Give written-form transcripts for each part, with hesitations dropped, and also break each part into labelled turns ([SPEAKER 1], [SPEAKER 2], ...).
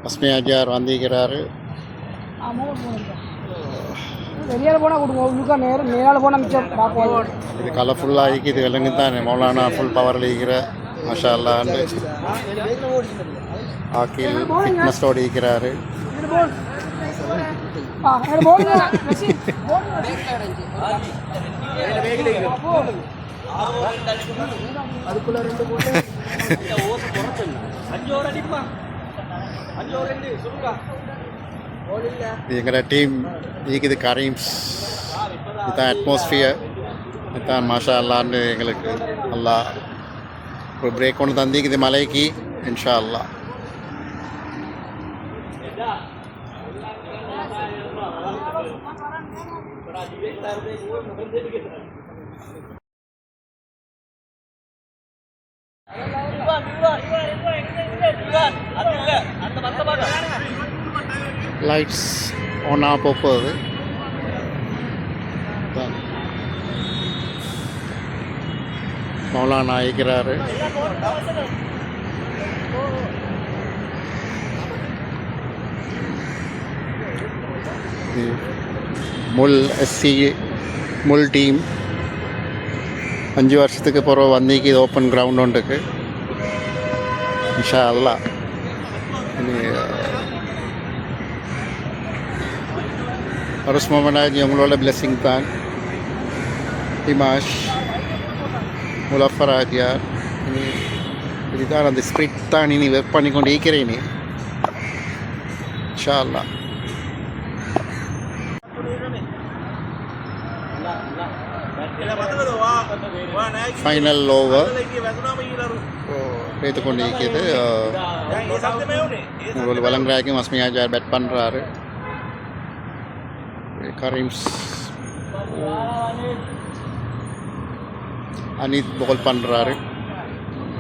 [SPEAKER 1] அஸ்மியாஜார் வந்திருக்கிறாரு.
[SPEAKER 2] வெளியால் போனால் கொடுங்க, நேரால் போனால் மிச்சம் பார்ப்போம்.
[SPEAKER 1] இது கலர்ஃபுல்லாக ஆகி இது விலங்கு தான் மௌலானா ஃபுல் பவரில் இருக்கிற மாஷா அல்லாண்டு ஆக்கில் ஃபிட்னஸோடு இருக்கிறாரு. எங்களோட டீம் இருக்குது கரீம்ஸ். இதுதான் அட்மாஸ்பியர், இதுதான் மாஷா அல்லான்னு எங்களுக்கு அல்லா ஒரு பிரேக் ஒன்று தந்திக்குது மலைக்கு இன்ஷா அல்லா. லைட்ஸ் ஒன்றா போகுது. மௌலானா இருக்கிறாரு. முல் எஸ்சி முல் டீம் 5 வருஷத்துக்கு பிறகு வந்திக்கு இது ஓப்பன் கிரவுண்ட் ஒன்றுக்கு இன்ஷா அல்லா. அரஸ் மொமனாஜி உங்களோட பிளெஸிங் தான். ஹிமாஷ் முலஃபராஜியார் இதுதான் அந்த ஸ்பிரிட் தான் இனி ஒர்க் பண்ணிக்கொண்டு இருக்கிறேன் இன்ஷா அல்லா. ஃபைனல் ஓவர் பேத்து கொண்டு இருக்கிறது. உங்களுக்கு வழங்குறாக்கும் அஸ்மியாஜார் பேட் பண்ணுறாரு. கரீம்ஸ் அனித் பால் பண்ணுறாரு.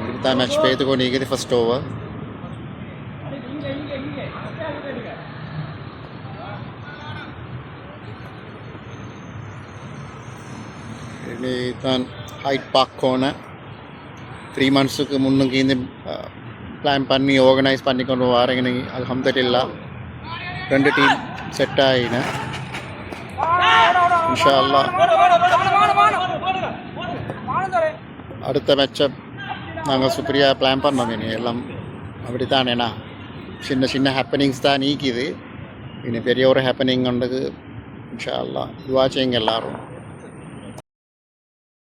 [SPEAKER 1] இதுதான் மேட்ச் பேத்து கொண்டு இருக்கிறது ஃபர்ஸ்ட் ஓவர். இதுதான் ஹைட் பார்க் கோனை 3 monthsக்கு முன்னுக்கு இந்த பிளான் பண்ணி ஆர்கனைஸ் பண்ணி கொண்டு வரேங்க. அல்ஹம்துலில்லா 2 டீம் செட் ஆகின இன்ஷா அல்லா. அடுத்த மேட்சை நாங்கள் சூப்பரியாக பிளான் பண்ணோம். இனி எல்லாம் அப்படி தானேண்ணா, சின்ன சின்ன ஹேப்பனிங்ஸ் தான் நீக்குது. இனி பெரிய ஒரு ஹேப்பனிங் உண்டு இன்ஷா அல்லா. துஆ செய்யுங்க எல்லாரும்.